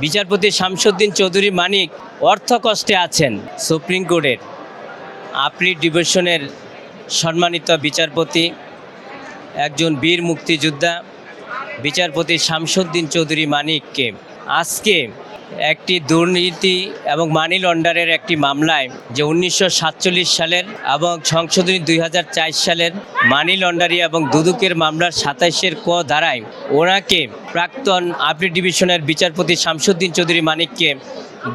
বিচারপতি শামসুদ্দিন চৌধুরী মানিক অর্থ কষ্টে আছেন। সুপ্রিম কোর্টের আপিল ডিভিশনের সম্মানিত বিচারপতি, একজন বীর মুক্তিযোদ্ধা বিচারপতি শামসুদ্দিন চৌধুরী মানিককে আজকে একটি দুর্নীতি এবং মানি লন্ডারের একটি মামলায়, যে 1947 সালের এবং সংশোধনী 2004 সালের মানি লন্ডারি এবং দুদকের মামলার 27-এর ক ধারায় ওনাকে প্রাক্তন আপিল ডিভিশনের বিচারপতি শামসুদ্দিন চৌধুরী মানিককে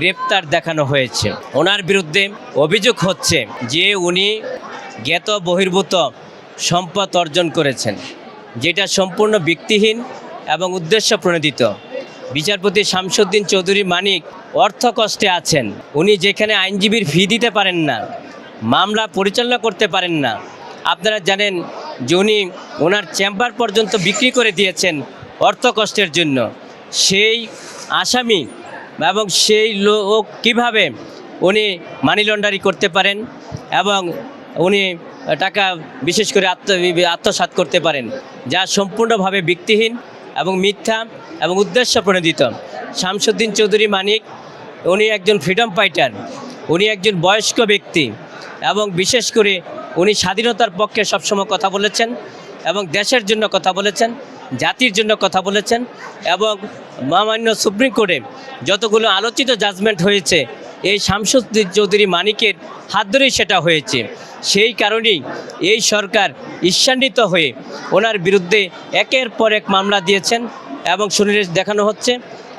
গ্রেপ্তার দেখানো হয়েছে। ওনার বিরুদ্ধে অভিযোগ হচ্ছে যে উনি জ্ঞাত বহির্ভূত সম্পদ অর্জন করেছেন, যেটা সম্পূর্ণ ভিত্তিহীন এবং উদ্দেশ্য প্রণোদিত। বিচারপতি শামসুদ্দিন চৌধুরী মানিক অর্থ কষ্টে আছেন। উনি যেখানে আইনজীবীর ফি দিতে পারেন না, মামলা পরিচালনা করতে পারেন না। আপনারা জানেন যে উনি ওনার চেম্বার পর্যন্ত বিক্রি করে দিয়েছেন অর্থ কষ্টের জন্য। সেই আসামি এবং সেই লোক কীভাবে উনি মানি লন্ডারি করতে পারেন এবং উনি টাকা বিশেষ করে আত্মসাৎ করতে পারেন, যা সম্পূর্ণভাবে ভিত্তিহীন এবং মিথ্যা এবং উদ্দেশ্য প্রণোদিত। শামসুদ্দিন চৌধুরী মানিক উনি একজন ফ্রিডম ফাইটার, উনি একজন বয়স্ক ব্যক্তি এবং বিশেষ করে উনি স্বাধীনতার পক্ষে সবসময় কথা বলেছেন এবং দেশের জন্য কথা বলেছেন, জাতির জন্য কথা বলেছেন। এবং মহামান্য সুপ্রিম কোর্টে যতগুলো আলোচিত জাজমেন্ট হয়েছে, এই শামসুদ্দিন চৌধুরী মানিকের হাত ধরেই সেটা হয়েছে। সেই কারণেই এই সরকার ঈর্ষান্বিত হয়ে ওনার বিরুদ্ধে একের পর এক মামলা দিয়েছেন এবং সুনির্দেশ দেখানো হচ্ছে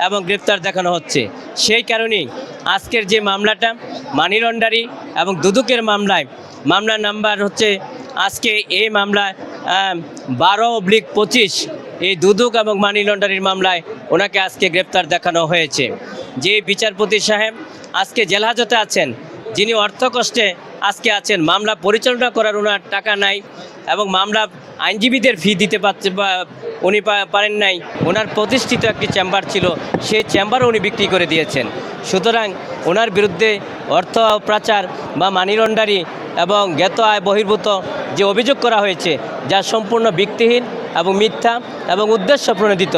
এবং গ্রেপ্তার দেখানো হচ্ছে। সেই কারণেই আজকের যে মামলাটা মানি লন্ডারি এবং দুদকের মামলা নাম্বার হচ্ছে, আজকে এই মামলায় 12/25 এই দুদক এবং মানি লন্ডারির মামলায় ওনাকে আজকে গ্রেপ্তার দেখানো হয়েছে। যে বিচারপতি সাহেব আজকে জেলহাজতে আছেন, যিনি অর্থ কষ্টে আজকে আছেন, মামলা পরিচালনা করার ওনার টাকা নাই এবং মামলা আইনজীবীদের ফি দিতে পারছে বা উনি পারেন নাই। ওনার প্রতিষ্ঠিত একটি চেম্বার ছিল, সেই চেম্বারও উনি বিক্রি করে দিয়েছেন। সুতরাং ওনার বিরুদ্ধে অর্থ পাচার বা মানি লন্ডারি এবং জ্ঞাত আয় বহির্ভূত যে অভিযোগ করা হয়েছে, যা সম্পূর্ণ ভিত্তিহীন এবং মিথ্যা এবং উদ্দেশ্য প্রণোদিত।